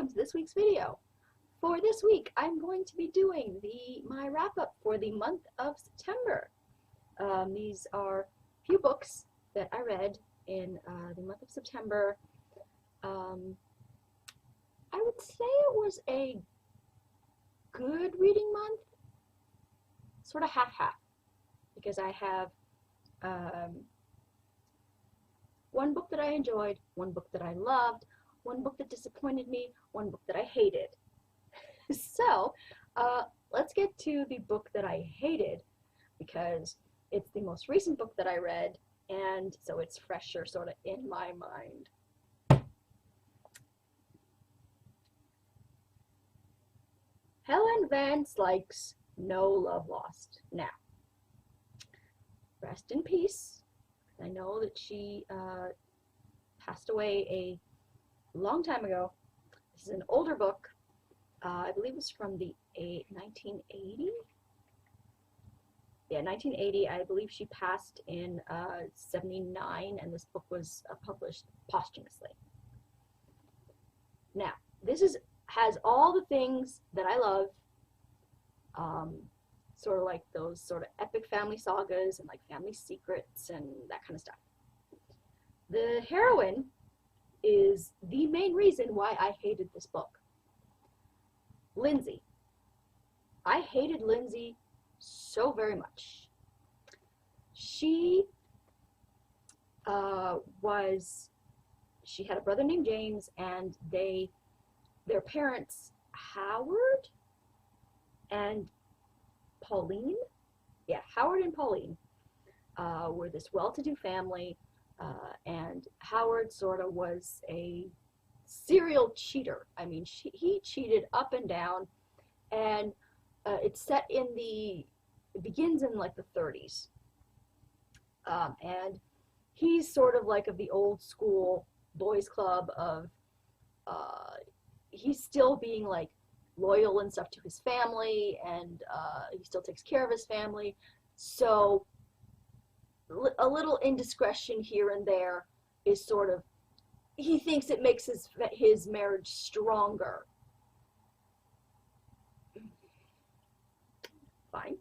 welcome to this week's video. For this week, I'm going to be doing my wrap-up for the month of September. These are a few books that I read in the month of September. I would say it was a good reading month, sort of half-half, because I have one book that I enjoyed, one book that I loved, one book that disappointed me, one book that I hated. So let's get to the book that I hated, because it's the most recent book that I read, and so it's fresher sort of in my mind. Helen Van Slyke's No Love Lost. Now, rest in peace. I know that she passed away a long time ago. This is an older book. I believe it's from the 1980. Yeah, 1980. I believe she passed in 79, and this book was published posthumously. Now, this has all the things that I love. Sort of like those sort of epic family sagas and like family secrets and that kind of stuff. The heroine is the main reason why I hated this book. Lindsay. I hated Lindsay so very much. She had a brother named James, and their parents, Howard and Pauline, Howard and Pauline were this well-to-do family, and Howard sort of was a serial cheater. I mean, he cheated up and down, and it begins in like the 30s, and he's sort of like of the old school boys club of he's still being like loyal and stuff to his family, and he still takes care of his family, so a little indiscretion here and there is sort of, he thinks it makes his marriage stronger. Fine.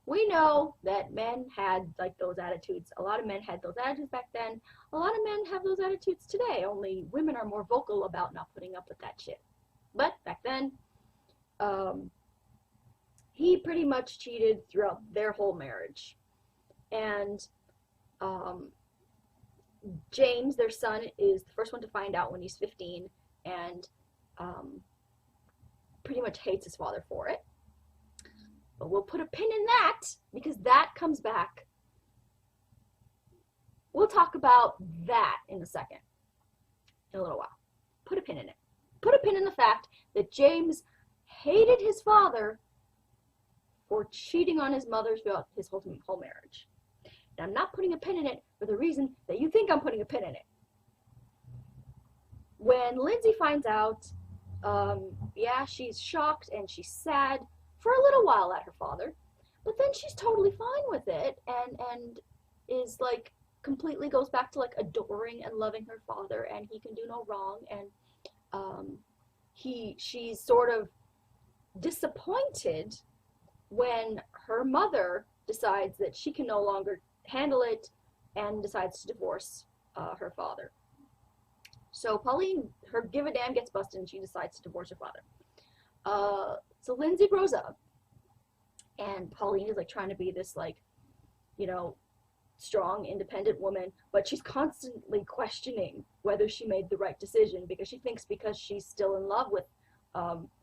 We know that men had like those attitudes. A lot of men had those attitudes back then. A lot of men have those attitudes today, only women are more vocal about not putting up with that shit. But back then, he pretty much cheated throughout their whole marriage. And James, their son, is the first one to find out when he's 15, and pretty much hates his father for it. But we'll put a pin in that, because that comes back. We'll talk about that in a second, in a little while. Put a pin in it. Put a pin in the fact that James hated his father for cheating on his mother throughout his whole marriage. And I'm not putting a pin in it for the reason that you think I'm putting a pin in it. When Lindsay finds out, she's shocked and she's sad for a little while at her father, but then she's totally fine with it, and is like completely goes back to like adoring and loving her father, and he can do no wrong, and she's sort of disappointed when her mother decides that she can no longer handle it and decides to divorce her father. So Pauline, her give a damn gets busted, and she decides to divorce her father. So Lindsay grows up, and Pauline is like trying to be this like, strong, independent woman, but she's constantly questioning whether she made the right decision, because she thinks because she's still in love with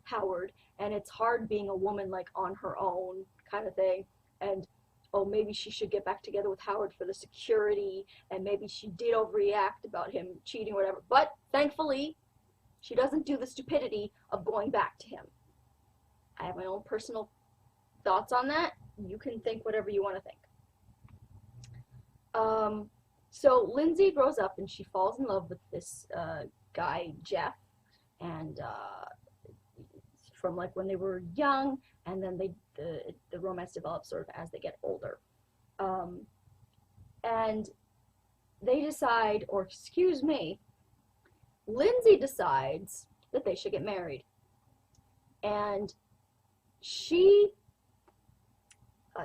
Howard, and it's hard being a woman like on her own kind of thing, and maybe she should get back together with Howard for the security, and maybe she did overreact about him cheating or whatever, but thankfully she doesn't do the stupidity of going back to him. I have my own personal thoughts on that. You can think whatever you want to think. So Lindsay grows up and she falls in love with this guy, Jeff, and from like when they were young, and then the romance develops sort of as they get older. And they decide, or excuse me, Lindsay decides that they should get married. And she,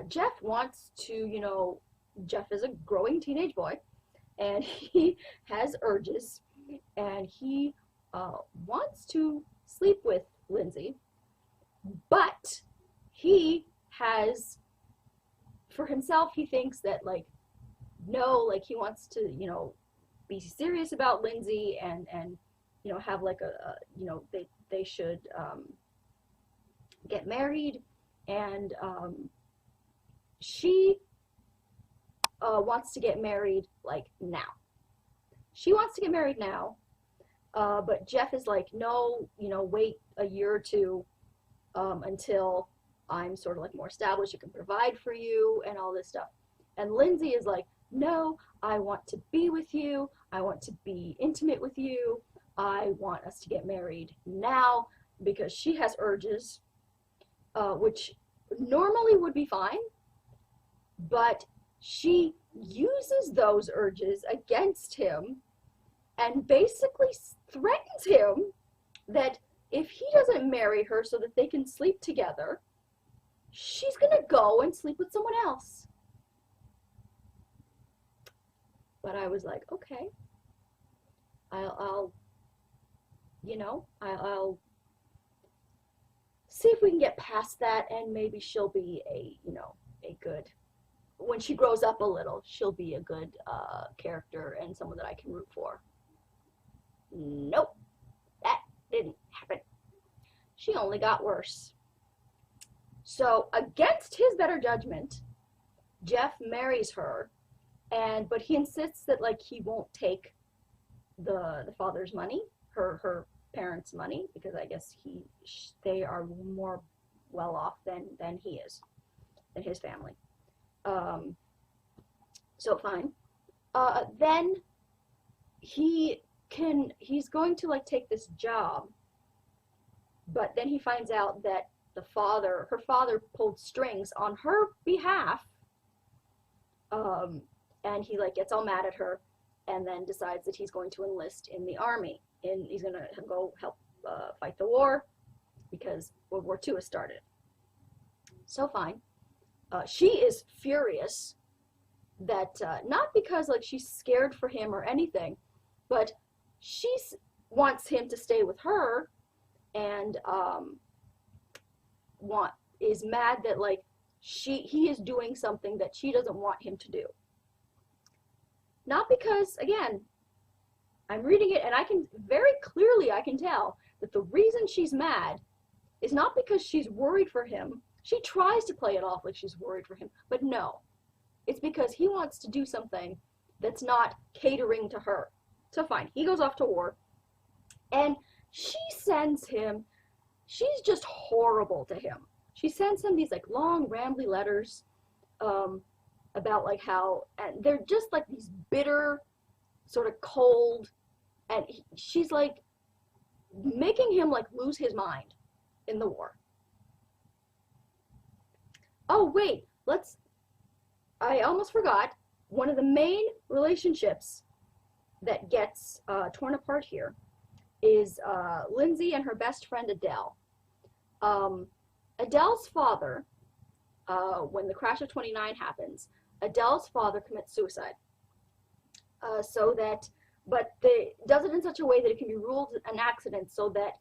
Jeff wants to, Jeff is a growing teenage boy, and he has urges, and he wants to sleep with Lindsay, but he has, for himself, he thinks that, like, no, like, he wants to, be serious about Lindsay, and have like they should get married, and she wants to get married, like, now. She wants to get married now, but Jeff is like, no, wait a year or two until I'm sort of like more established, I can provide for you and all this stuff. And Lindsay is like, no, I want to be with you, I want to be intimate with you, I want us to get married now, because she has urges, which normally would be fine, but she uses those urges against him and basically threatens him that if he doesn't marry her so that they can sleep together, she's gonna go and sleep with someone else. But I was like, okay, I'll see if we can get past that, and maybe she'll be a good, when she grows up a little, she'll be a good character and someone that I can root for. Nope, that didn't happen. She only got worse. So against his better judgment, Jeff marries her, but he insists that, like, he won't take the father's money, her parents' money, because I guess they are more well off than he is, than his family. So fine. Then he's going to, like, take this job, but then he finds out that her father pulled strings on her behalf, and he, like, gets all mad at her, and then decides that he's going to enlist in the army, and he's going to go help fight the war, because World War II has started. So fine. She is furious that, not because, like, she's scared for him or anything, but she wants him to stay with her, and is mad that, like, he is doing something that she doesn't want him to do. Not because, again, I'm reading it and I can very clearly, I can tell that the reason she's mad is not because she's worried for him. She tries to play it off like she's worried for him, but no. It's because he wants to do something that's not catering to her. So fine, he goes off to war, and she sends him, she's just horrible to him. She sends him these, like, long, rambly letters about, like, how, and they're just, like, these bitter, sort of cold, and she's, like, making him, like, lose his mind in the war. Oh, wait, I almost forgot, one of the main relationships that gets torn apart here is Lindsay and her best friend Adele. Adele's father, when the crash of 29 happens, Adele's father commits suicide. But they does it in such a way that it can be ruled an accident, so that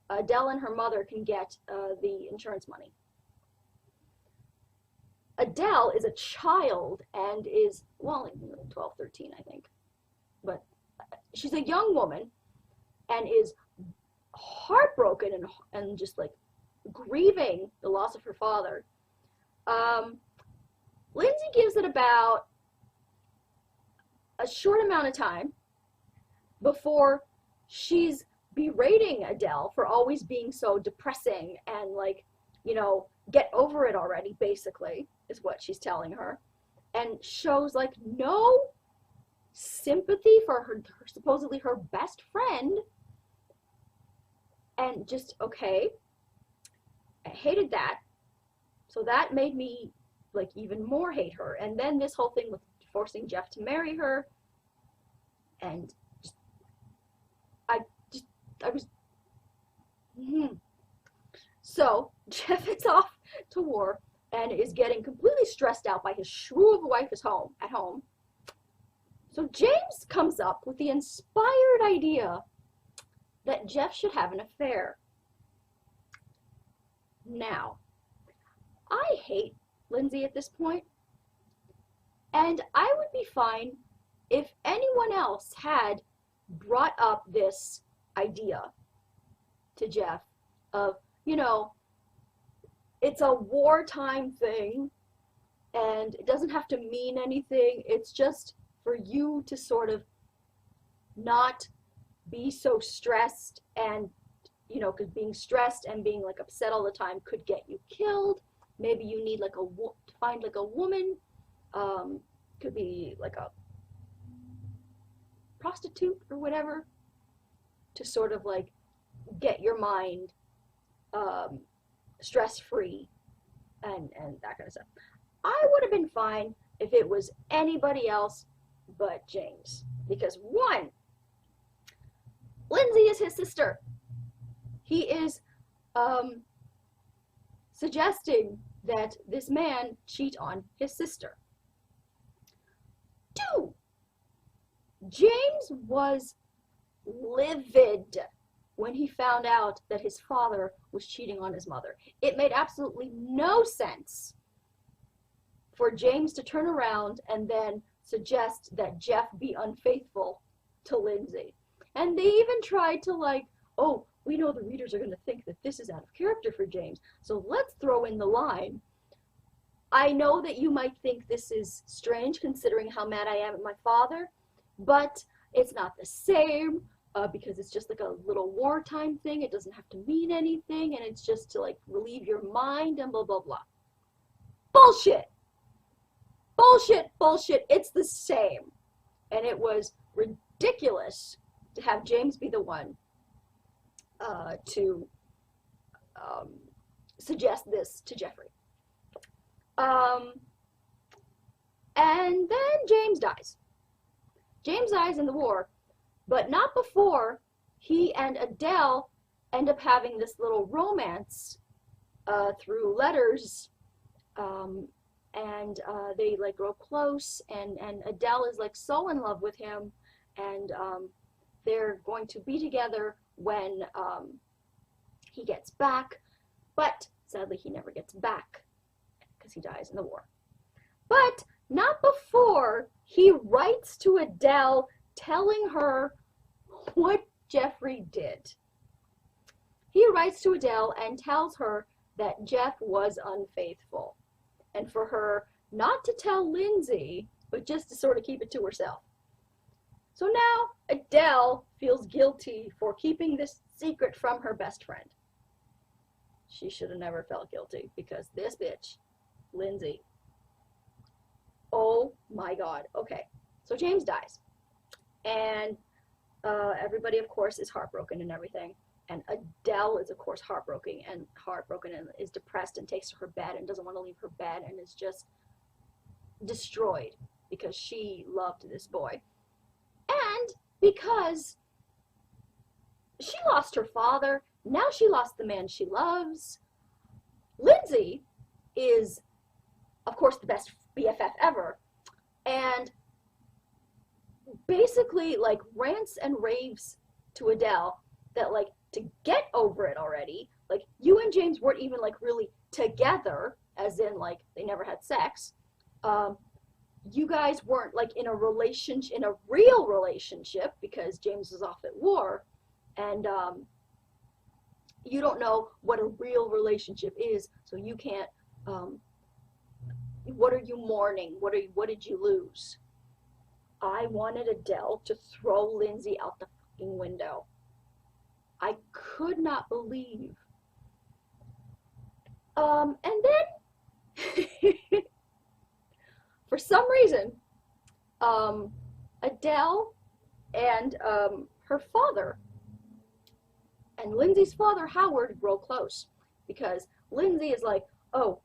Adele and her mother can get the insurance money. Adele is a child and is, well, like 12, 13, I think. But she's a young woman and is heartbroken and just, like, grieving the loss of her father. Lindsay gives it about a short amount of time before she's berating Adele for always being so depressing and, like, get over it already, basically, is what she's telling her, and shows, like, no sympathy for her supposedly her best friend, and just, okay, I hated that, so that made me, like, even more hate her. And then this whole thing with forcing Jeff to marry her, and So Jeff is off to war and is getting completely stressed out by his shrew of a wife at home. So James comes up with the inspired idea that Jeff should have an affair. Now, I hate Lindsay at this point, and I would be fine if anyone else had brought up this idea to Jeff of, it's a wartime thing, and it doesn't have to mean anything. It's just for you to sort of not be so stressed, and because being stressed and being like upset all the time could get you killed. Maybe you need like to find like a woman, could be like a prostitute or whatever, to sort of like get your mind stress-free and that kind of stuff. I would have been fine if it was anybody else but James, because one, Lindsay is his sister. He is suggesting that this man cheat on his sister. Two, James was livid when he found out that his father was cheating on his mother. It made absolutely no sense for James to turn around and then suggest that Jeff be unfaithful to Lindsay. And they even tried to like, oh, we know the readers are going to think that this is out of character for James, so let's throw in the line, I know that you might think this is strange considering how mad I am at my father, but it's not the same because it's just like a little wartime thing. It doesn't have to mean anything, and it's just to like relieve your mind and blah, blah, blah. Bullshit. Bullshit, bullshit. It's the same. And it was ridiculous to have James be the one to suggest this to Jeffrey. And then James dies. James dies in the war, but not before he and Adele end up having this little romance through letters, and they like grow close, and Adele is like so in love with him, and they're going to be together when he gets back, but sadly he never gets back because he dies in the war. But not before he writes to Adele telling her what Jeffrey did. He writes to Adele and tells her that Jeff was unfaithful, and for her not to tell Lindsay, but just to sort of keep it to herself. So now Adele feels guilty for keeping this secret from her best friend. She should have never felt guilty, because this bitch, Lindsay, oh my God. Okay, so James dies, and everybody, of course, is heartbroken and everything. And Adele is, of course, heartbroken and is depressed and takes to her bed and doesn't want to leave her bed and is just destroyed because she loved this boy. And because she lost her father, now she lost the man she loves. Lindsay is, of course, the best BFF ever, and basically like rants and raves to Adele that like to get over it already, like you and James weren't even like really together, as in like they never had sex. You guys weren't like in a relationship, in a real relationship, because James was off at war, and you don't know what a real relationship is, so you can't. What are you mourning? What did you lose? I wanted Adele to throw Lindsay out the fucking window. I could not believe. And then, for some reason, Adele and her father and Lindsay's father, Howard, grow close, because Lindsay is like, oh,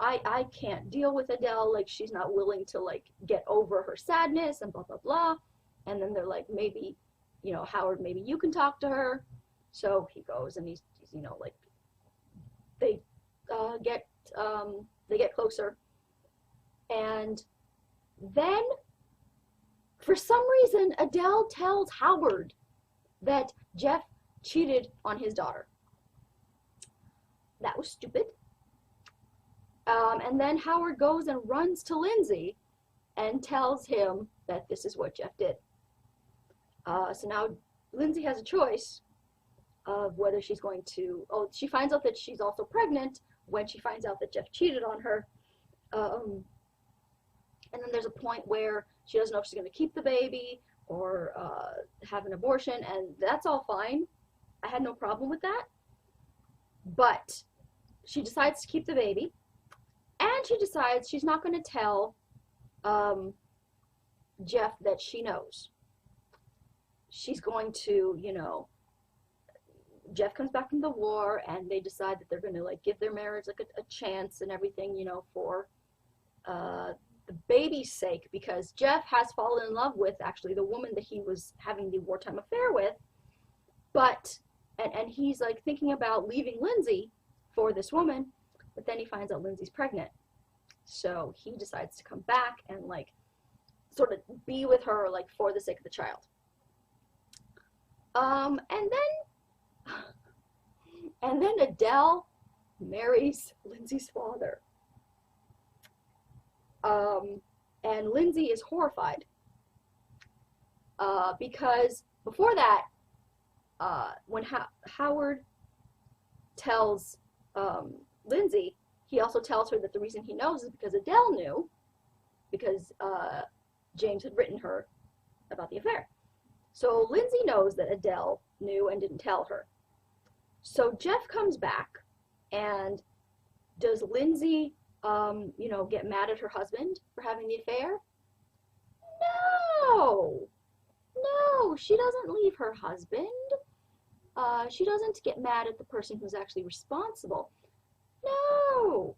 I can't deal with Adele, like she's not willing to like get over her sadness and blah, blah, blah. And then they're like, maybe, Howard, maybe you can talk to her. So he goes and he's like they get they get closer, and then for some reason Adele tells Howard that Jeff cheated on his daughter. That was stupid. And then Howard goes and runs to Lindsay and tells him that this is what Jeff did. So now Lindsay has a choice of whether she's going to, she finds out that she's also pregnant when she finds out that Jeff cheated on her. And then there's a point where she doesn't know if she's going to keep the baby or have an abortion, and that's all fine. I had no problem with that. But she decides to keep the baby, and she decides she's not going to tell Jeff that she knows. She's going to, Jeff comes back from the war, and they decide that they're going to like give their marriage like a chance and everything, for the baby's sake, because Jeff has fallen in love with actually the woman that he was having the wartime affair with, but and he's like thinking about leaving Lindsay for this woman, but then he finds out Lindsay's pregnant, so he decides to come back and like sort of be with her like for the sake of the child. And then Adele marries Lindsay's father. And Lindsay is horrified because before that, when Howard tells Lindsay, he also tells her that the reason he knows is because Adele knew, because James had written her about the affair. So Lindsay knows that Adele knew and didn't tell her. So Jeff comes back, and does Lindsay get mad at her husband for having the affair? No, she doesn't leave her husband. She doesn't get mad at the person who's actually responsible. No,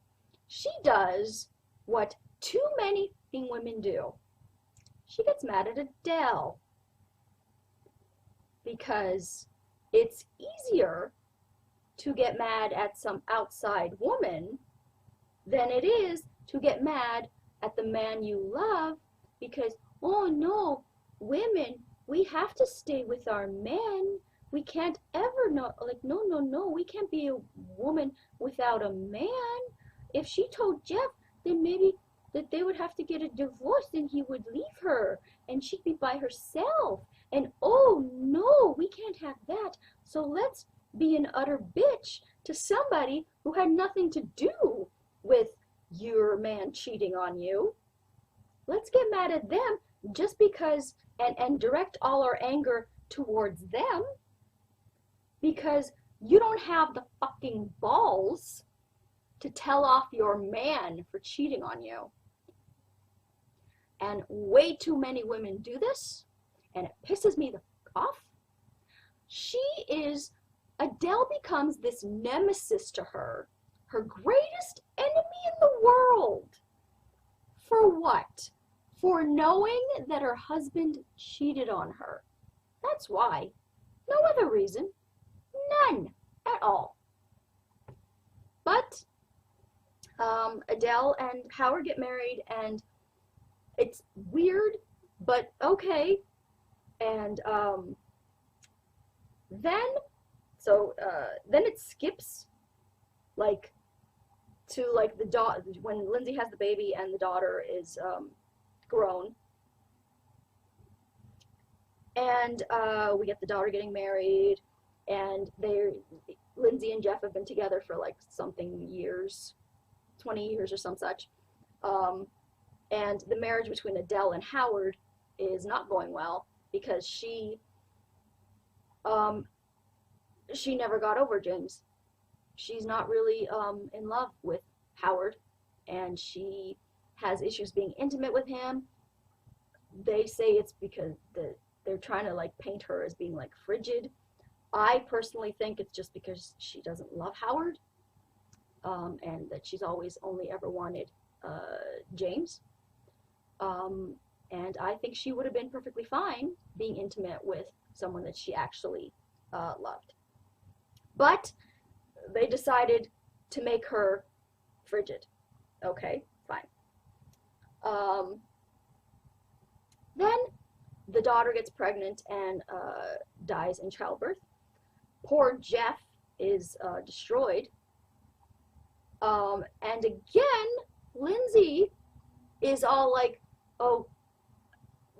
she does what too many women do. She gets mad at Adele because it's easier to get mad at some outside woman than it is to get mad at the man you love, because, oh no, women, we have to stay with our men. We can't ever no, we can't be a woman without a man. If she told Jeff, then maybe that they would have to get a divorce and he would leave her and she'd be by herself. And oh no, we can't have that. So let's be an utter bitch to somebody who had nothing to do with your man cheating on you. Let's get mad at them just because, and direct all our anger towards them, because you don't have the fucking balls to tell off your man for cheating on you. And way too many women do this, and it pisses me the fuck off. Adele becomes this nemesis to her greatest enemy in the world. For what? For knowing that her husband cheated on her. That's why. No other reason. None at all. But Adele and Howard get married, and it's weird, but okay. And then it skips to the daughter, when Lindsay has the baby and the daughter is grown, and we get the daughter getting married, and Lindsay and Jeff have been together for like something years, 20 years or some such, and the marriage between Adele and Howard is not going well because she never got over James. She's not really in love with Howard, and she has issues being intimate with him. They say it's because they're trying to like paint her as being like frigid. I personally think it's just because she doesn't love Howard, and that she's always only ever wanted James. And I think she would have been perfectly fine being intimate with someone that she actually loved. But they decided to make her frigid. Okay, fine. Then the daughter gets pregnant and dies in childbirth. Poor Jeff is destroyed. And again, Lindsay is all like, oh,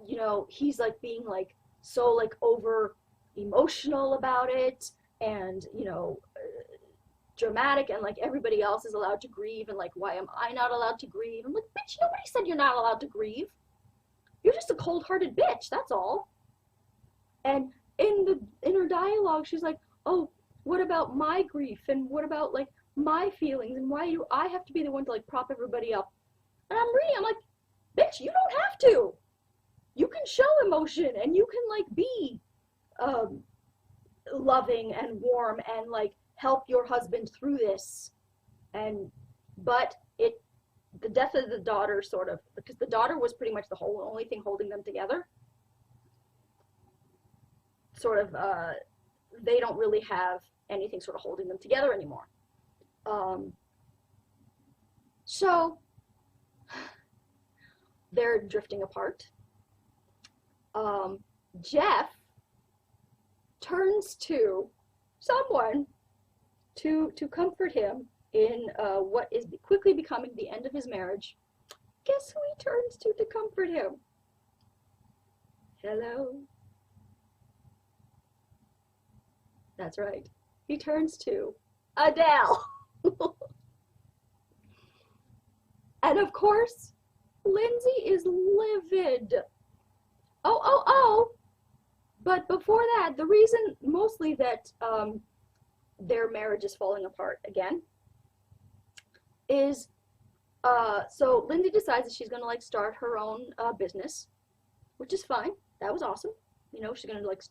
you know, he's like being like so like over emotional about it, and you know, dramatic, and like everybody else is allowed to grieve, and like, why am I not allowed to grieve? I'm like, bitch, nobody said you're not allowed to grieve. You're just a cold-hearted bitch, that's all. And in her dialogue, she's like, oh, what about my grief, and what about like my feelings, and why do I have to be the one to like prop everybody up? And I'm like, bitch, you don't have to. You can show emotion, and you can like be loving and warm and like help your husband through this. But the death of the daughter, sort of, because the daughter was pretty much the only thing holding them together, sort of, they don't really have anything sort of holding them together anymore. So they're drifting apart. Jeff turns to someone to comfort him in what is quickly becoming the end of his marriage. Guess who he turns to comfort him? Hello. That's right. He turns to Adele. And of course, Lindsay is livid. Oh. But before that, the reason mostly that their marriage is falling apart again is, so Lindsay decides that she's going to like start her own business, which is fine. That was awesome. You know, she's going to like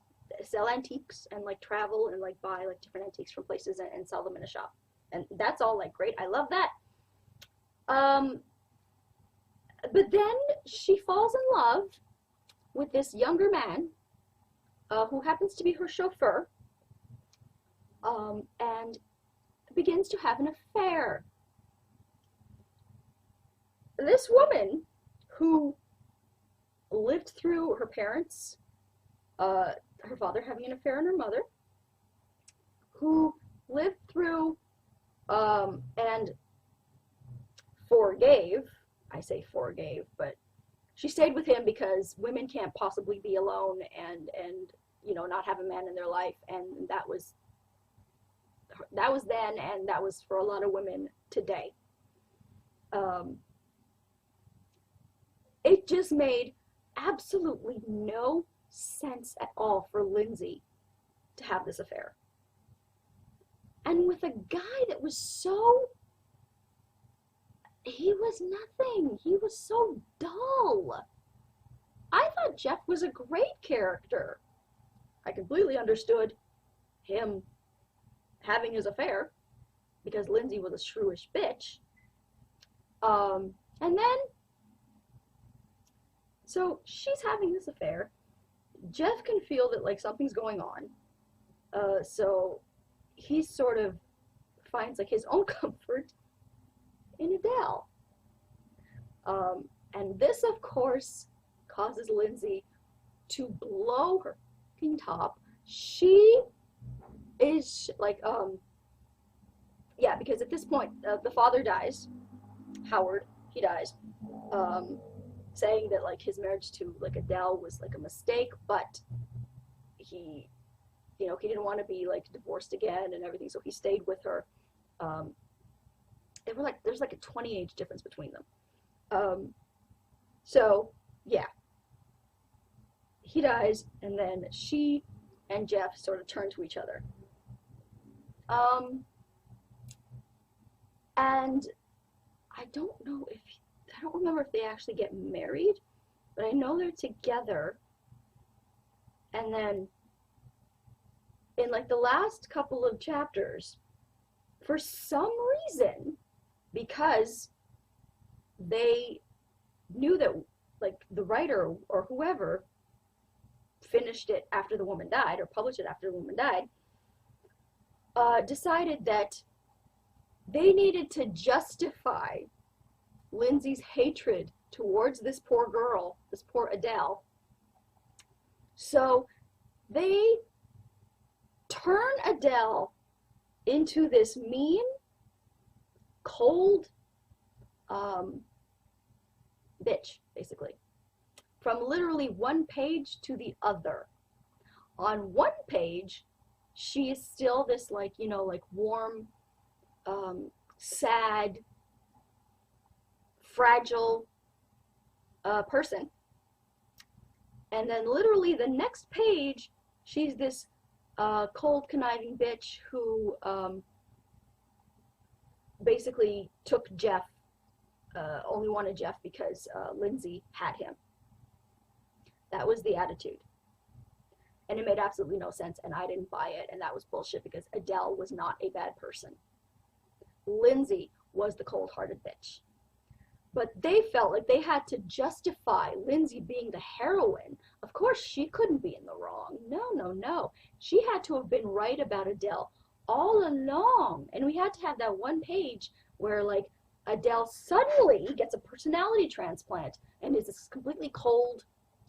sell antiques and like travel and like buy like different antiques from places and sell them in a shop. And that's all like great. I love that. But then she falls in love with this younger man who happens to be her chauffeur, and begins to have an affair. This woman who lived through her parents, her father having an affair on her mother, who lived through and forgave, I say forgave, but she stayed with him because women can't possibly be alone and you know, not have a man in their life, and that was then, and that was for a lot of women today. It just made absolutely no sense at all for Lindsay to have this affair. And with a guy that was so, he was nothing. He was so dull. I thought Jeff was a great character. I completely understood him having his affair because Lindsay was a shrewish bitch. And then, so she's having this affair. Jeff can feel that like something's going on. So he sort of finds like his own comfort in Adele. And this, of course, causes Lindsay to blow her top. She is like, yeah, because at this point, the father dies. Howard, he dies, saying that like his marriage to like Adele was like a mistake, but he, you know, he didn't want to be like divorced again and everything, so he stayed with her. They were like, there's like a 20 age difference between them. So yeah, he dies, and then she and Jeff sort of turn to each other. And I don't remember if they actually get married, but I know they're together. And then in like the last couple of chapters, for some reason, because they knew that like the writer or whoever finished it after the woman died, or published it after the woman died, decided that they needed to justify Lindsay's hatred towards this poor girl, this poor Adele. So they turn Adele into this mean, cold bitch, basically. From literally one page to the other. On one page, she is still this, like, you know, like warm, sad, fragile person. And then literally the next page, she's this cold, conniving bitch who basically took Jeff, only wanted Jeff because Lindsay had him. That was the attitude. And it made absolutely no sense, and I didn't buy it, and that was bullshit because Adele was not a bad person. Lindsay was the cold-hearted bitch. But they felt like they had to justify Lindsay being the heroine. Of course, she couldn't be in the wrong. No, no, no. She had to have been right about Adele all along. And we had to have that one page where, like, Adele suddenly gets a personality transplant and is this completely cold,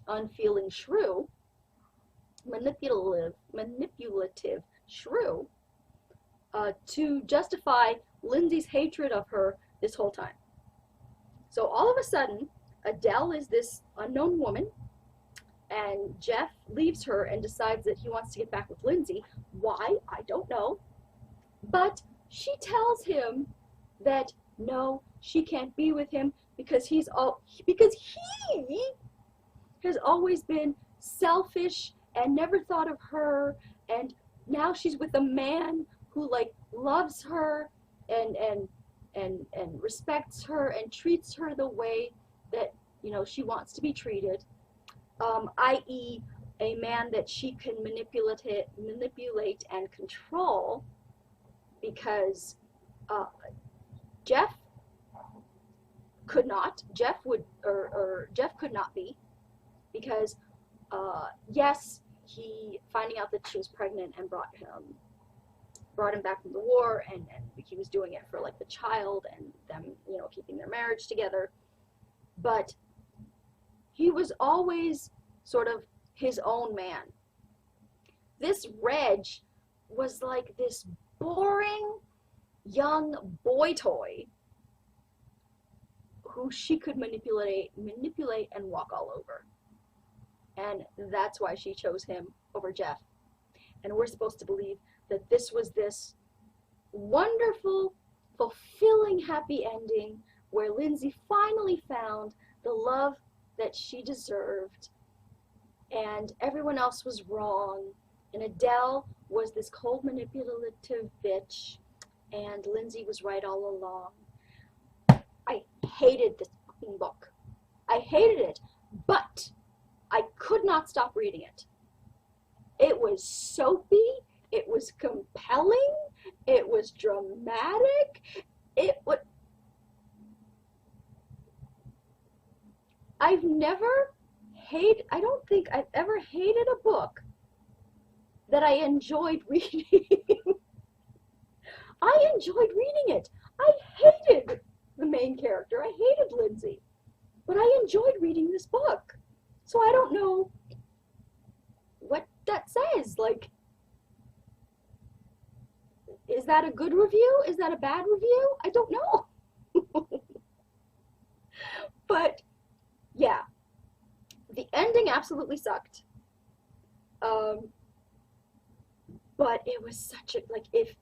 unfeeling shrew, manipulative shrew, to justify Lindsay's hatred of her this whole time. So all of a sudden, Adele is this unknown woman, and Jeff leaves her and decides that he wants to get back with Lindsay. Why? I don't know. But she tells him that no, she can't be with him because he has always been selfish and never thought of her, and now she's with a man who, like, loves her and respects her and treats her the way that, you know, she wants to be treated, i.e. a man that she can manipulate and control, because Jeff could not. Jeff could not be, because yes, he, finding out that she was pregnant and brought him back from the war, and he was doing it for, like, the child and them, you know, keeping their marriage together. But he was always sort of his own man. This Reg was like this boring young boy toy who she could manipulate and walk all over. And that's why she chose him over Jeff. And we're supposed to believe that this was this wonderful, fulfilling, happy ending where Lindsay finally found the love that she deserved, and everyone else was wrong, and Adele was this cold, manipulative bitch, and Lindsay was right all along. I hated this fucking book. I hated it, but I could not stop reading it. It was soapy, it was compelling, it was dramatic, I don't think I've ever hated a book that I enjoyed reading. I enjoyed reading it. I hated the main character. I hated Lindsay. But I enjoyed reading this book. So I don't know what that says. Like, is that a good review? Is that a bad review? I don't know. But, yeah. The ending absolutely sucked. But it was such a, like, if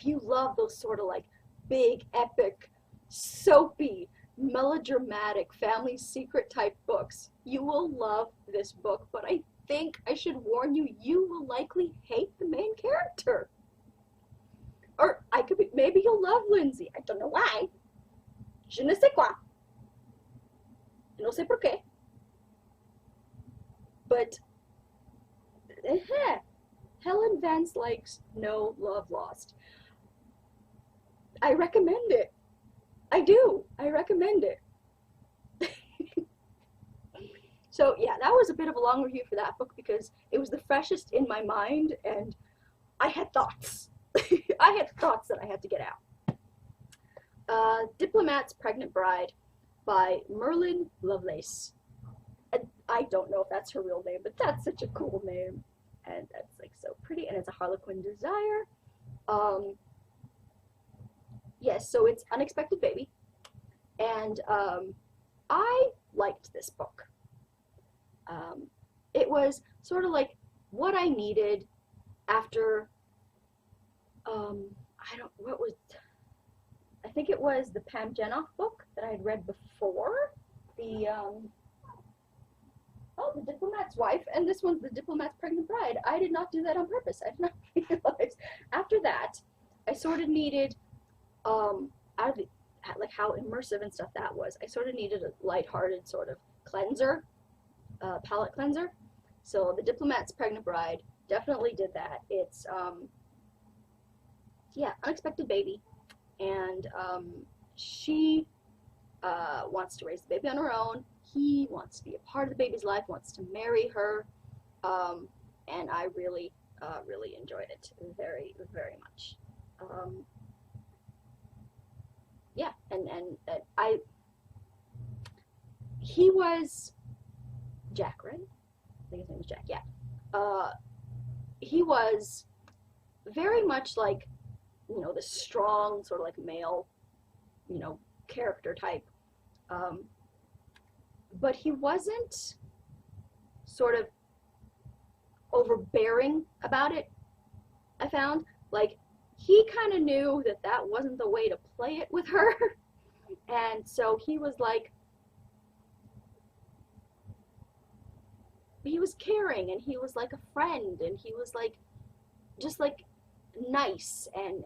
you love those sort of, like, big, epic, soapy, melodramatic, family secret type books, you will love this book. But I think I should warn you, you will likely hate the main character. Or maybe you'll love Lindsay. I don't know why. Je ne sais quoi. No sé por qué. But, Helen Vance likes No Love Lost. I recommend it. I do. I recommend it. So, yeah, that was a bit of a long review for that book because it was the freshest in my mind, and I had thoughts. I had thoughts that I had to get out. Diplomat's Pregnant Bride by Merlin Lovelace. I don't know if that's her real name, but that's such a cool name. And that's like so pretty, and it's a Harlequin desire. Yes, so it's Unexpected Baby. And I liked this book. It was sort of like what I needed after, I think it was the Pam Jenoff book that I had read before, the Diplomat's Wife, and this one's The Diplomat's Pregnant Bride. I did not do that on purpose. I did not realize. After that, I sort of needed, out of the, like how immersive and stuff that was, I sort of needed a lighthearted sort of cleanser, palate cleanser. So The Diplomat's Pregnant Bride definitely did that. It's, yeah, Unexpected Baby. And she wants to raise the baby on her own. He wants to be a part of the baby's life, wants to marry her. And I really, really enjoyed it very, very much. Yeah, and he was Jack, right? I think his name was Jack, yeah. He was very much like, you know, the strong sort of like male, you know, character type. But he wasn't sort of overbearing about it, I found. Like, he kind of knew that that wasn't the way to play it with her. And so he was like, he was caring, and he was like a friend, and he was like, just like nice, and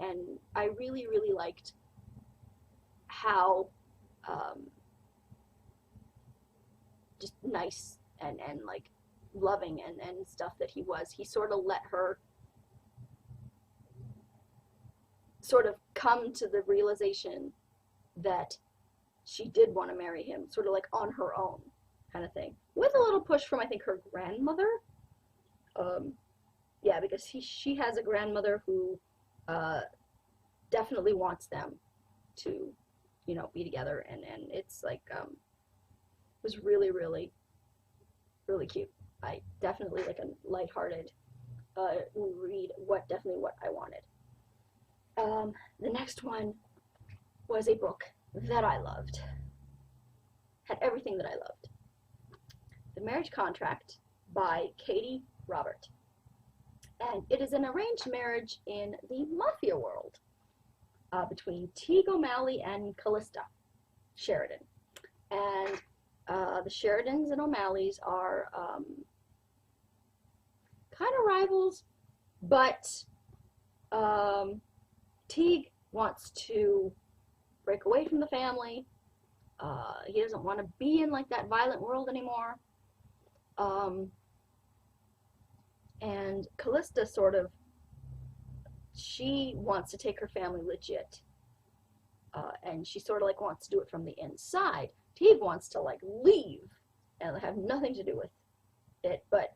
I really, really liked how just nice and like loving and stuff that he was. He sort of let her sort of come to the realization that she did want to marry him, sort of like on her own kind of thing, with a little push from, I think, her grandmother. Yeah, because she has a grandmother who definitely wants them to, you know, be together, and it's like, it was really, really, really cute. I definitely like a lighthearted read, definitely what I wanted. The next one was a book that I loved. Had everything that I loved. The Marriage Contract by Katie Robert. And it is an arranged marriage in the mafia world between Teague O'Malley and Callista Sheridan. And the Sheridans and O'Malleys are kind of rivals, but Teague wants to break away from the family. He doesn't want to be in like that violent world anymore. And Callista sort of, she wants to take her family legit. And she sort of like wants to do it from the inside. Teague wants to like leave and have nothing to do with it, but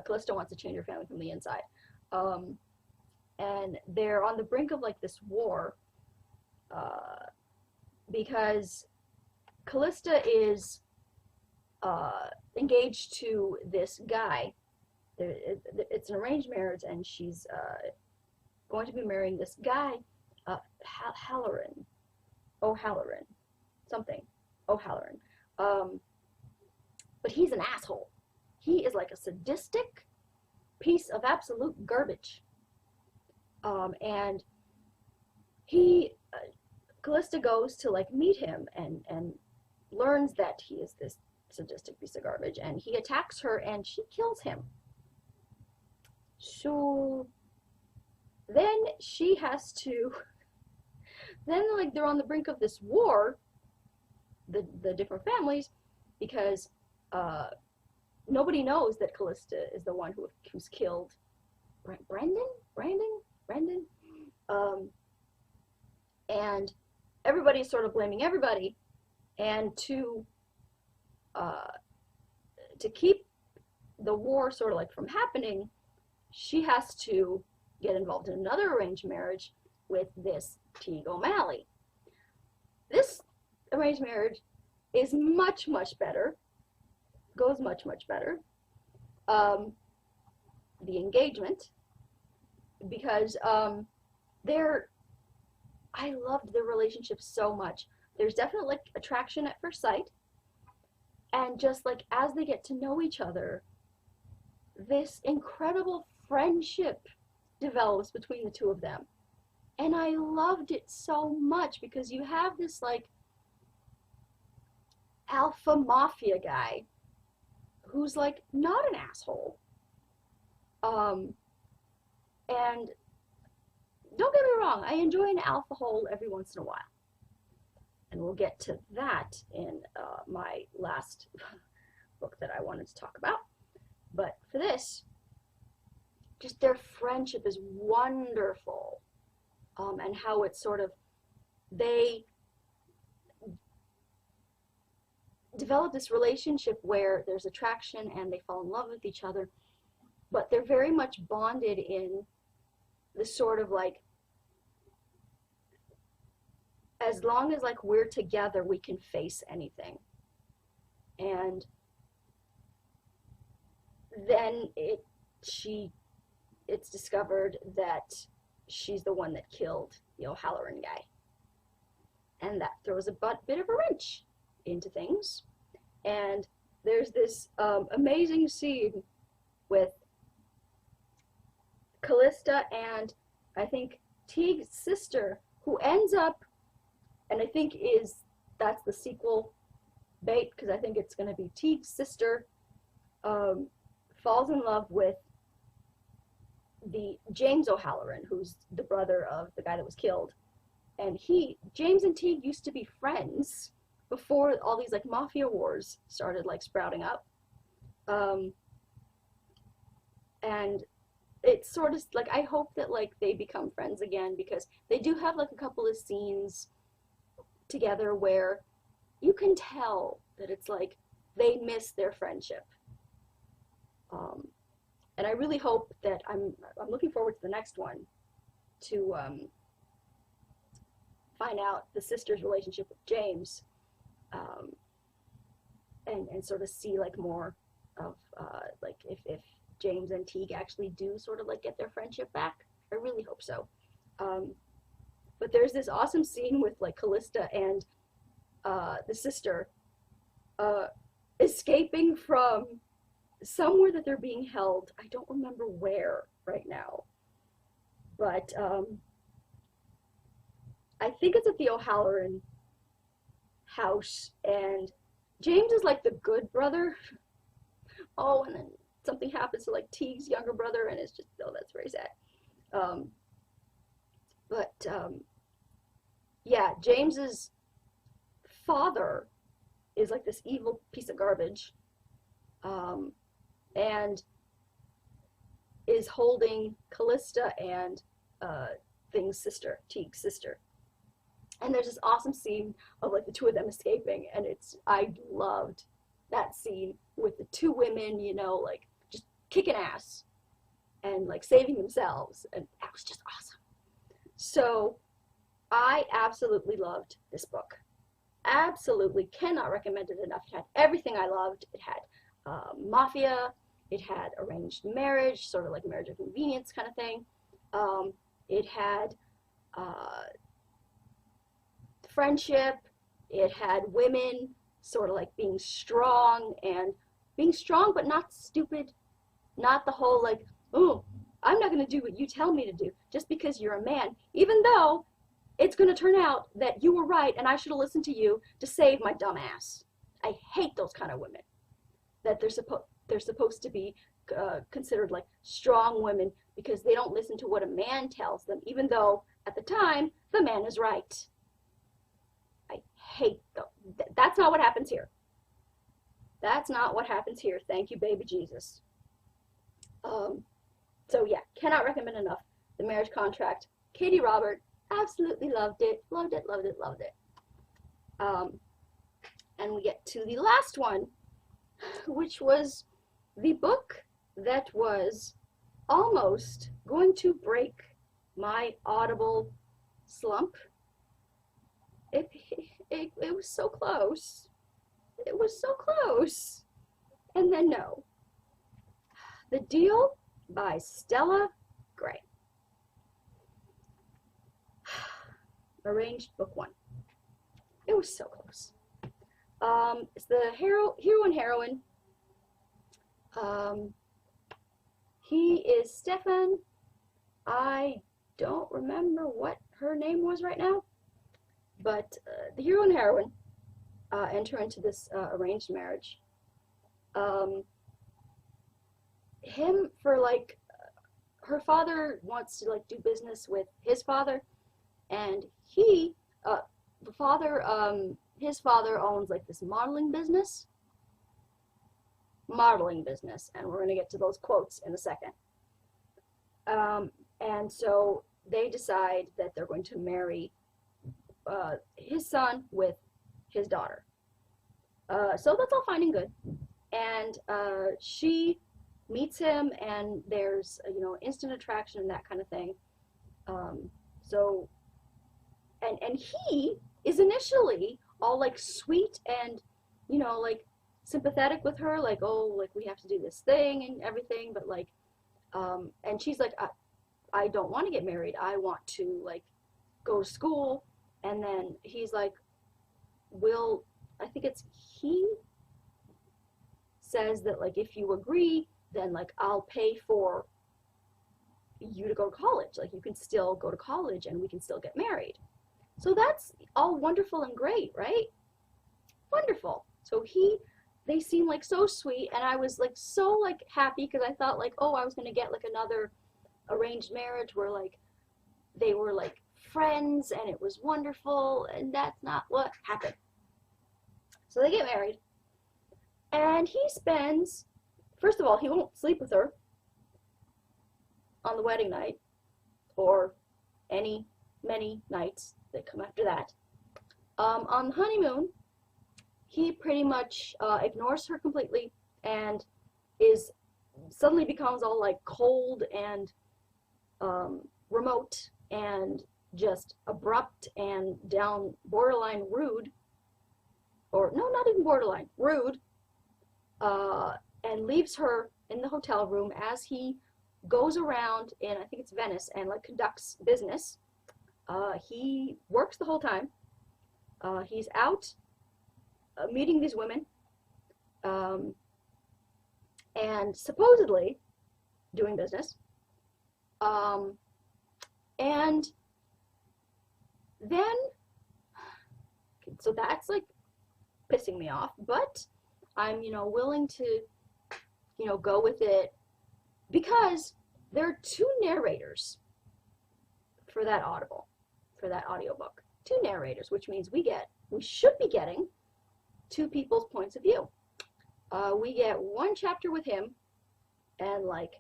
Callista wants to change her family from the inside. And they're on the brink of like this war because Callista is engaged to this guy. It's an arranged marriage, and she's going to be marrying this guy, O'Halloran, something, O'Halloran. But he's an asshole. He is like a sadistic piece of absolute garbage. And Callista goes to like meet him and learns that he is this sadistic piece of garbage, and he attacks her and she kills him. So then she has to, then like they're on the brink of this war, the different families, because nobody knows that Callista is the one who's killed Brandon, and everybody's sort of blaming everybody, and to keep the war sort of like from happening, she has to get involved in another arranged marriage with this Teague O'Malley. This arranged marriage is much, much better, goes much, much better. The engagement, because they're, I loved their relationship so much. There's definitely like attraction at first sight, and just like as they get to know each other, this incredible friendship develops between the two of them. And I loved it so much because you have this like alpha mafia guy who's like not an asshole. And don't get me wrong, I enjoy an alpha hole every once in a while. And we'll get to that in my last book that I wanted to talk about. But for this, just their friendship is wonderful. And how it's sort of, they develop this relationship where there's attraction and they fall in love with each other, but they're very much bonded in this sort of like, as long as like we're together, we can face anything. And then it's discovered that she's the one that killed the O'Halloran guy. And that throws a bit of a wrench into things. And there's this amazing scene with Callista and I think Teague's sister, who ends up, and I think that's the sequel bait, because I think it's going to be Teague's sister falls in love with the James O'Halloran, who's the brother of the guy that was killed. And James and Teague used to be friends before all these like mafia wars started like sprouting up. And it's sort of like, I hope that like they become friends again, because they do have like a couple of scenes together where you can tell that it's like they miss their friendship. And I really hope that I'm looking forward to the next one to find out the sister's relationship with James, and sort of see like more of like if James and Teague actually do sort of like get their friendship back. I really hope so. But there's this awesome scene with like Callista and the sister escaping from somewhere that they're being held. I don't remember where right now, but I think it's at the O'Halloran house, and James is like the good brother. Oh, and then something happens to like Teague's younger brother, and it's just, oh, that's very sad. Yeah, James's father is like this evil piece of garbage, and is holding Callista and Teague's sister. And there's this awesome scene of like the two of them escaping, and I loved that scene with the two women, you know, like just kicking ass and like saving themselves, and that was just awesome. So I absolutely loved this book. Absolutely cannot recommend it enough. It had everything I loved. It had mafia, it had arranged marriage, sort of like marriage of convenience kind of thing. It had friendship, it had women sort of like being strong but not stupid, not the whole like, oh, I'm not going to do what you tell me to do just because you're a man, even though it's going to turn out that you were right and I should have listened to you to save my dumb ass. I hate those kind of women, that they're supposed to be considered like strong women because they don't listen to what a man tells them, even though at the time the man is right. I hate them. That's not what happens here. That's not what happens here. Thank you, baby Jesus. So yeah, cannot recommend enough. The Marriage Contract. Katie Robert, absolutely loved it. Loved it, loved it, loved it. And we get to the last one, which was the book that was almost going to break my Audible slump. it was so close. It was so close. And then no. The Deal by Stella Gray. Arranged book 1. It was so close. It's the hero and heroine. He is Stefan. I don't remember what her name was right now, but the hero and heroine enter into this arranged marriage. Him for like, her father wants to like do business with his father, and he, the father, his father owns like this modeling business, and we're going to get to those quotes in a second. And so they decide that they're going to marry his son with his daughter. So that's all fine and good. And she meets him, and there's instant attraction and that kind of thing. So and he is initially all like sweet and like sympathetic with her, like, oh, like we have to do this thing and everything, but like and she's like, I don't want to get married, I want to like go to school. And then he's like, I think it's he says that like, if you agree, then like I'll pay for you to go to college, like you can still go to college and we can still get married. So that's all wonderful and great, right? Wonderful. So they seem like so sweet, and I was like so like happy, because I thought like, oh, I was gonna get like another arranged marriage where like they were like friends and it was wonderful, and that's not what happened. So they get married, and he spends, first of all, he won't sleep with her on the wedding night, or many nights that come after that. On the honeymoon, he pretty much ignores her completely, and suddenly becomes all like cold and remote and just abrupt and down borderline rude, or no, not even borderline, rude, and leaves her in the hotel room as he goes around in, I think it's Venice, and like conducts business. He works the whole time. He's out meeting these women, and supposedly doing business. And then, so that's like pissing me off, but I'm, willing to, go with it, because there are 2 narrators for that audiobook. 2 narrators, which means we should be getting 2 people's points of view. We get 1 chapter with him, and like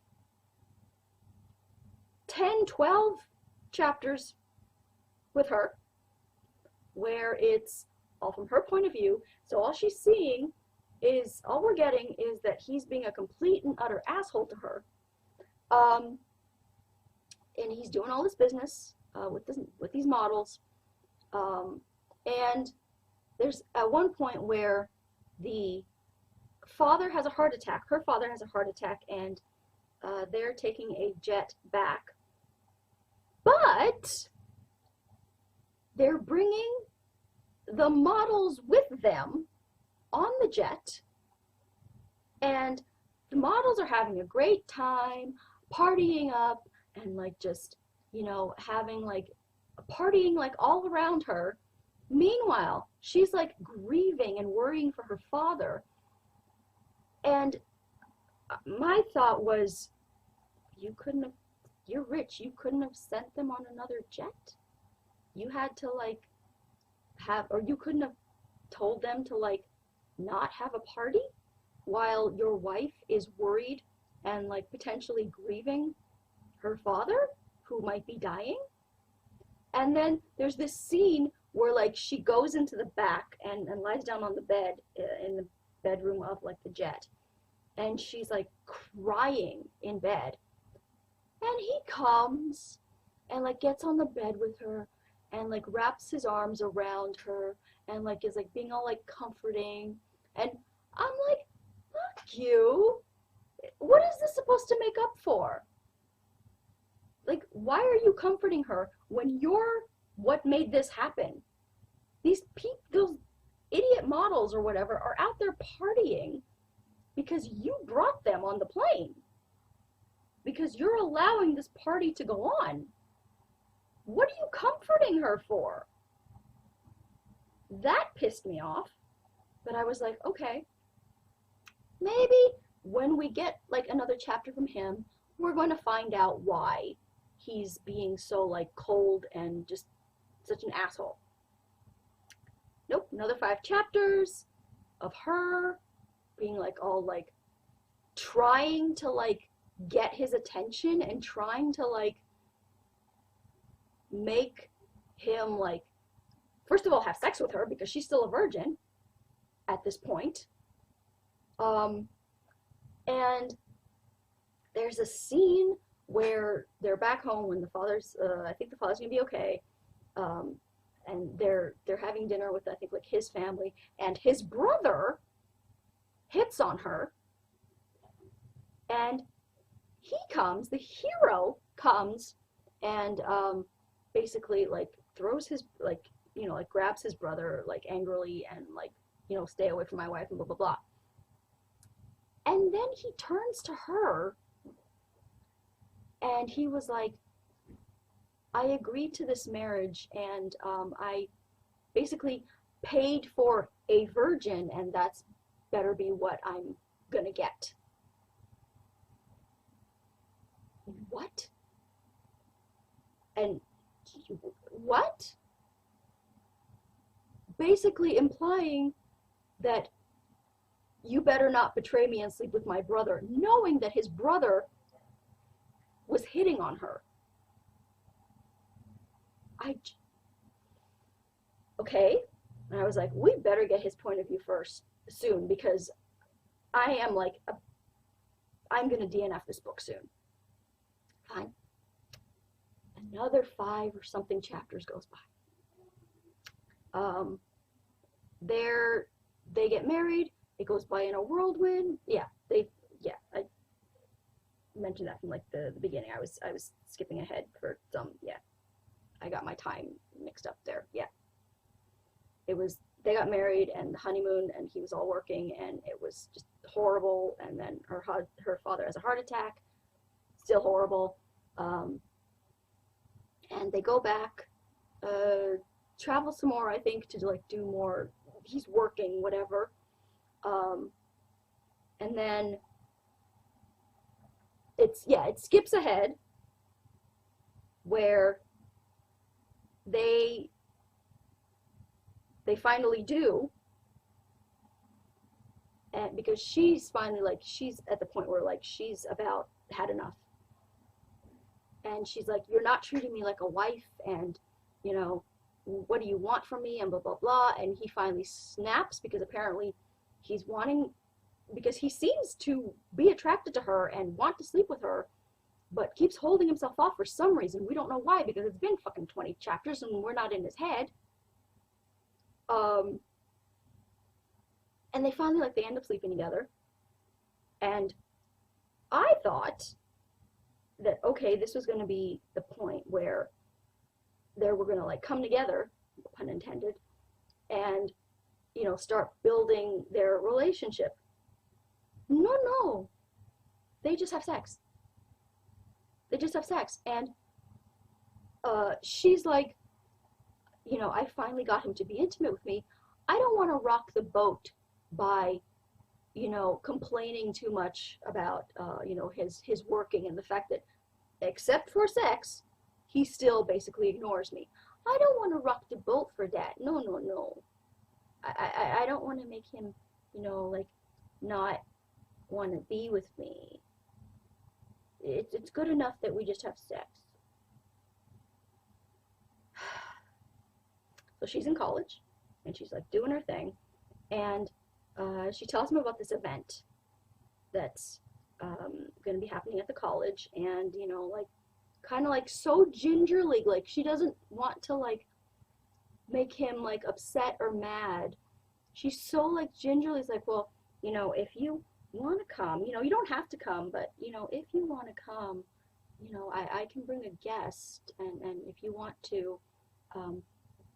10, 12 chapters with her, where it's all from her point of view. So all we're getting is that he's being a complete and utter asshole to her. And he's doing all this business with these models. And there's at one point where the father has a heart attack, her father has a heart attack, and they're taking a jet back. But they're bringing the models with them on the jet, and the models are having a great time, partying up, and like just, having like partying like all around her. Meanwhile, she's like grieving and worrying for her father. And my thought was, you're rich, you couldn't have sent them on another jet? You had to like or you couldn't have told them to like not have a party while your wife is worried and like potentially grieving her father, who might be dying? And then there's this scene where like she goes into the back and lies down on the bed in the bedroom of like the jet, and she's like crying in bed, and he comes and like gets on the bed with her and like wraps his arms around her and like is like being all like comforting. And I'm like, fuck you. What is this supposed to make up for? Like, why are you comforting her when you're what made this happen? Those idiot models or whatever are out there partying because you brought them on the plane. Because you're allowing this party to go on. What are you comforting her for? That pissed me off. But I was like, okay, maybe when we get like another chapter from him, we're going to find out why he's being so like cold and just such an asshole. Nope, another 5 chapters of her being like all like trying to like get his attention and trying to like make him like, first of all, have sex with her because she's still a virgin at this point. And there's a scene where they're back home when the father's, I think the father's gonna be okay, and they're having dinner with, I think, like his family, and his brother hits on her, and he comes, the hero comes, and basically like throws his, like, you know, like grabs his brother like angrily and like, you know, stay away from my wife and blah blah blah. And then he turns to her and he was like, I agreed to this marriage, and I basically paid for a virgin, and that's better be what I'm gonna get. What? And what? Basically implying that you better not betray me and sleep with my brother, knowing that his brother was hitting on her. Okay. And I was like, we better get his point of view first, soon, because I am like, I'm going to DNF this book soon. Fine. Another 5 or something chapters goes by. They get married. It goes by in a whirlwind. I mentioned that from like the beginning. I was skipping ahead for some. Yeah, I got my time mixed up there. Yeah, they got married and the honeymoon, and he was all working, and it was just horrible. And then her father has a heart attack, still horrible. And they go back, travel some more, I think, to like do more. He's working, whatever. And then it skips ahead where they finally do, and because she's finally like, she's at the point where like she's about had enough, and she's like, you're not treating me like a wife, and you know, what do you want from me, and blah blah blah. And he finally snaps because apparently he's wanting, because he seems to be attracted to her and want to sleep with her, but keeps holding himself off for some reason. We don't know why, because it's been fucking 20 chapters and we're not in his head. And they finally, like, they end up sleeping together. And I thought that, okay, this was going to be the point where they were going to, like, come together, pun intended, and, you know, start building their relationship. No. They just have sex. And she's like, you know, I finally got him to be intimate with me. I don't want to rock the boat by, you know, complaining too much about, you know, his working, and the fact that, except for sex, he still basically ignores me. I don't want to rock the boat for that. No. I don't want to make him, you know, like, not want to be with me. It's good enough that we just have sex. So she's in college, and she's like doing her thing, and she tells him about this event that's going to be happening at the college, and, you know, like, kind of like so gingerly, like she doesn't want to like make him like upset or mad. She's so like gingerly is like, well, if you want to come, you don't have to come, but if you want to come, I can bring a guest, and if you want to,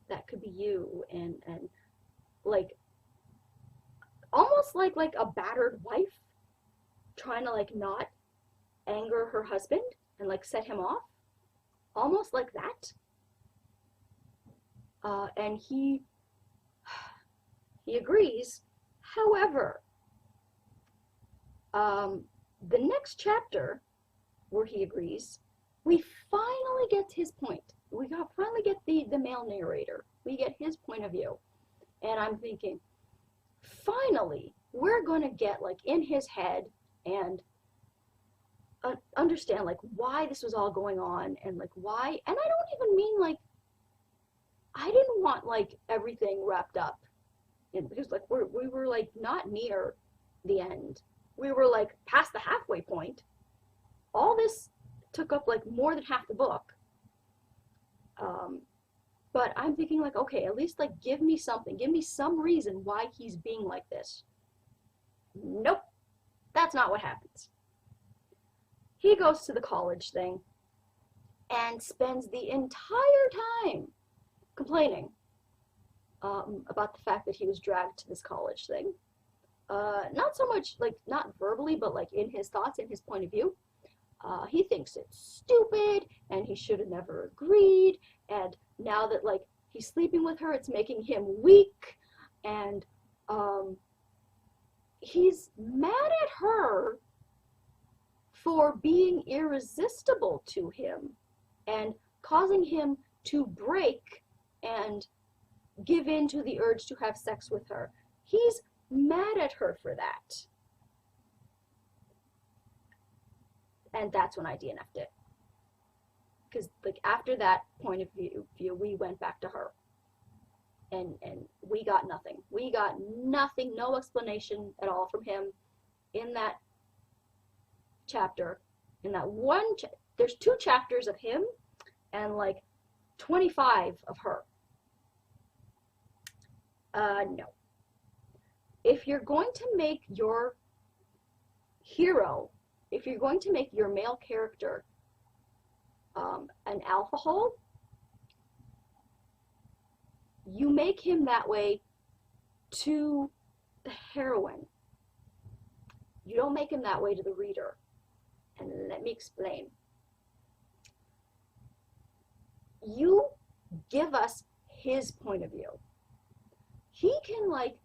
that could be you, and like almost like a battered wife trying to like not anger her husband and like set him off, almost like that. And he agrees. However, the next chapter where he agrees, we finally get his point. Finally get the male narrator. We get his point of view. And I'm thinking, finally, we're going to get like in his head and understand like why this was all going on and like why. And I don't even mean like, I didn't want like everything wrapped up. Because like we were like not near the end. We were like past the halfway point. All this took up like more than half the book. But I'm thinking like, okay, at least like give me something. Give me some reason why he's being like this. Nope. That's not what happens. He goes to the college thing and spends the entire time complaining about the fact that he was dragged to this college thing. Not so much like, not verbally, but like in his thoughts, in his point of view. He thinks it's stupid and he should have never agreed, and now that like he's sleeping with her, it's making him weak, and he's mad at her for being irresistible to him and causing him to break and give in to the urge to have sex with her. He's mad at her for that. And that's when I DNF'd it. Because like after that point of view, we went back to her. And we got nothing. We got nothing, no explanation at all from him in that chapter. In that one, there's 2 chapters of him and like 25 of her. No. If you're going to make your hero, if you're going to make your male character an alpha hole, you make him that way to the heroine. You don't make him that way to the reader. And let me explain. You give us his point of view. He can like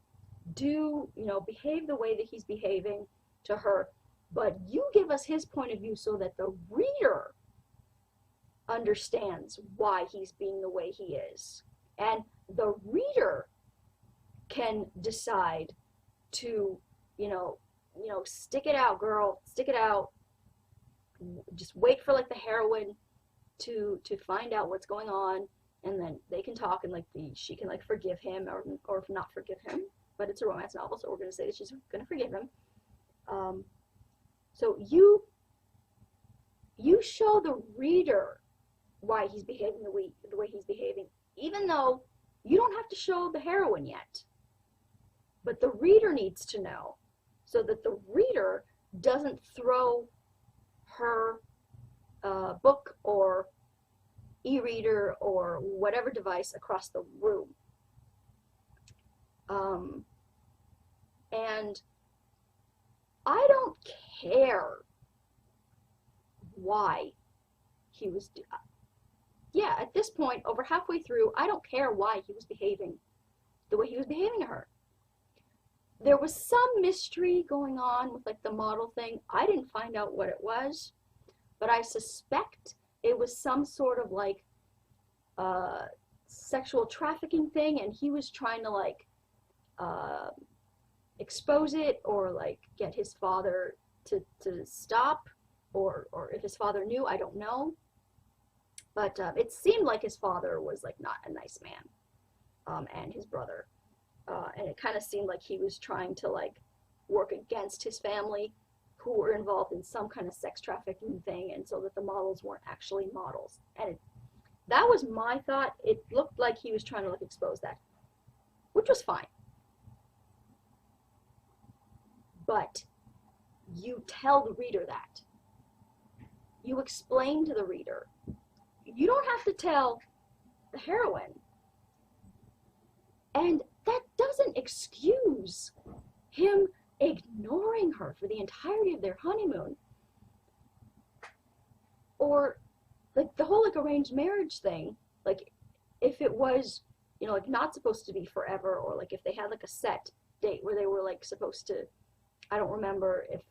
behave the way that he's behaving to her, but you give us his point of view so that the reader understands why he's being the way he is. And the reader can decide to, stick it out, girl, stick it out. Just wait for like the heroine to find out what's going on, and then they can talk, and like she can like forgive him or not forgive him. But it's a romance novel, so we're going to say that she's going to forgive him. So you show the reader why he's behaving the way he's behaving, even though you don't have to show the heroine yet. But the reader needs to know, so that the reader doesn't throw her book or e-reader or whatever device across the room. And I don't care why he was, at this point, over halfway through, I don't care why he was behaving the way he was behaving to her. There was some mystery going on with like the model thing. I didn't find out what it was, but I suspect it was some sort of like sexual trafficking thing, and he was trying to like expose it or like get his father to stop, or if his father knew, I don't know. But it seemed like his father was like not a nice man, and his brother. And it kind of seemed like he was trying to like work against his family, who were involved in some kind of sex trafficking thing, and so that the models weren't actually models. And That was my thought. It looked like he was trying to expose that, which was fine. But you tell the reader that. You explain to the reader. You don't have to tell the heroine. And that doesn't excuse him ignoring her for the entirety of their honeymoon. Or the whole arranged marriage thing, if it was, not supposed to be forever, or if they had a set date where they were supposed to, I don't remember if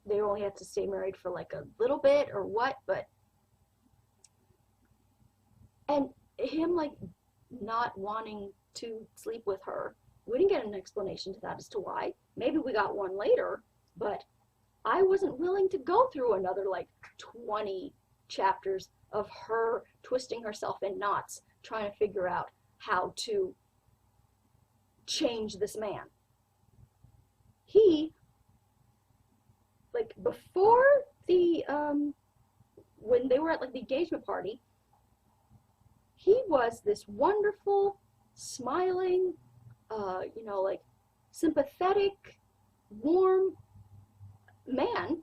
they only had to stay married for a little bit or what, but, and him not wanting to sleep with her, we didn't get an explanation to that as to why. Maybe we got one later, but I wasn't willing to go through another 20 chapters of her twisting herself in knots trying to figure out how to change this man. He, before the when they were at the engagement party, he was this wonderful, smiling, sympathetic, warm man.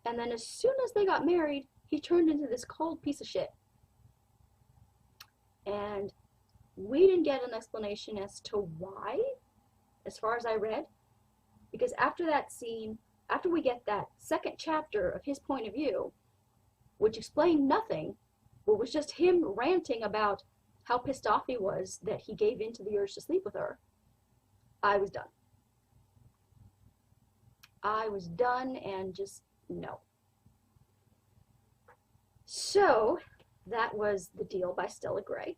And then as soon as they got married, he turned into this cold piece of shit. And we didn't get an explanation as to why, as far as I read. Because after that scene, after we get that second chapter of his point of view, which explained nothing, it was just him ranting about how pissed off he was that he gave in to the urge to sleep with her, I was done. I was done and just no. So that was The Deal by Stella Gray.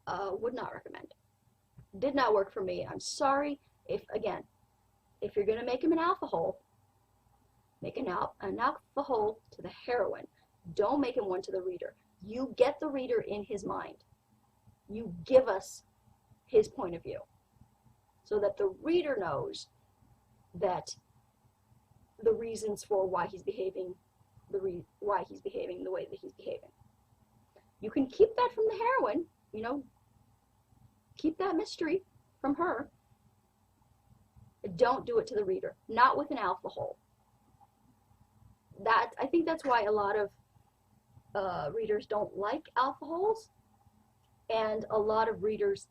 Would not recommend. Did not work for me. I'm sorry. If you're going to make him an alpha hole, make an alpha hole to the heroine. Don't make him one to the reader. You get the reader in his mind. You give us his point of view so that the reader knows that the reasons for why he's behaving the way that he's behaving. You can keep that from the heroine, keep that mystery from her. Don't do it to the reader. Not with an alpha hole. I think that's why a lot of readers don't like alpha holes, and a lot of readers,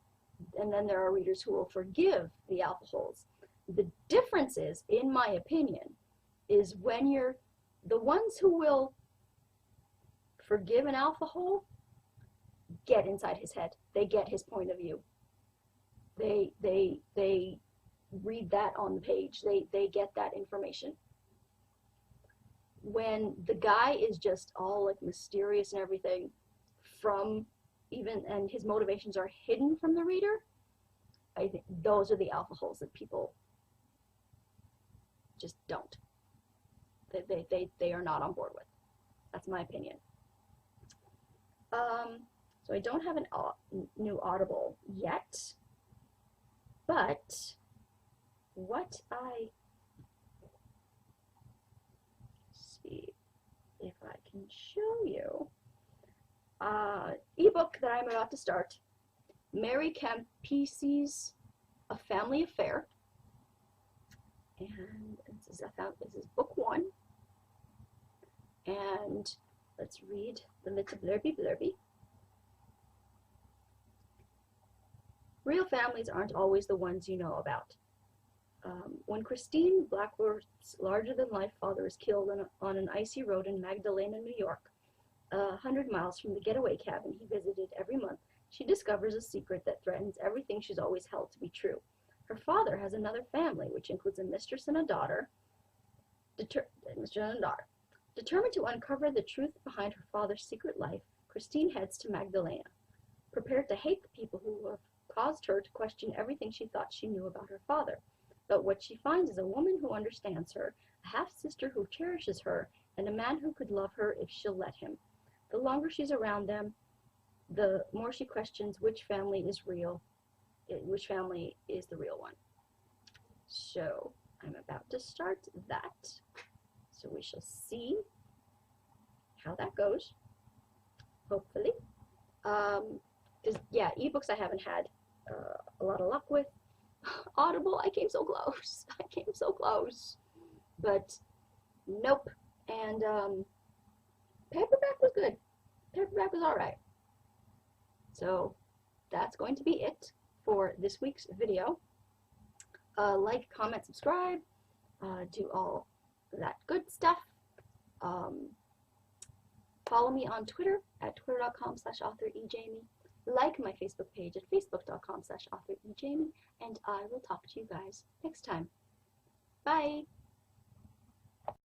and then there are readers who will forgive the alpha holes. The difference is, in my opinion, is when you're the ones who will forgive an alpha hole get inside his head. They get his point of view. They read that on the page. They get that information. When the guy is just all mysterious and everything and his motivations are hidden from the reader, I think those are the alpha holes that people just don't. They are not on board with. That's my opinion. So I don't have a new Audible yet, but what see if I can show you ebook that I'm about to start, Mary Campisi's A Family Affair, and this is book 1, and let's read the little blurby. Real families aren't always the ones you know about. When Christine Blackworth's larger-than-life father is killed on an icy road in Magdalena, New York, 100 miles from the getaway cabin he visited every month, she discovers a secret that threatens everything she's always held to be true. Her father has another family, which includes a mistress and a daughter. Determined to uncover the truth behind her father's secret life, Christine heads to Magdalena, prepared to hate the people who have caused her to question everything she thought she knew about her father. But what she finds is a woman who understands her, a half-sister who cherishes her, and a man who could love her if she'll let him. The longer she's around them, the more she questions which family is the real one. So I'm about to start that. So we shall see how that goes. hopefully. Because, yeah, ebooks I haven't had a lot of luck with. Audible, I came so close. I came so close. But, nope. And paperback was good. Paperback was alright. So, that's going to be it for this week's video. Like, comment, subscribe, do all that good stuff. Follow me on Twitter at twitter.com/authorejamie. Like my Facebook page at facebook.com/authorejamie. And I will talk to you guys next time. Bye!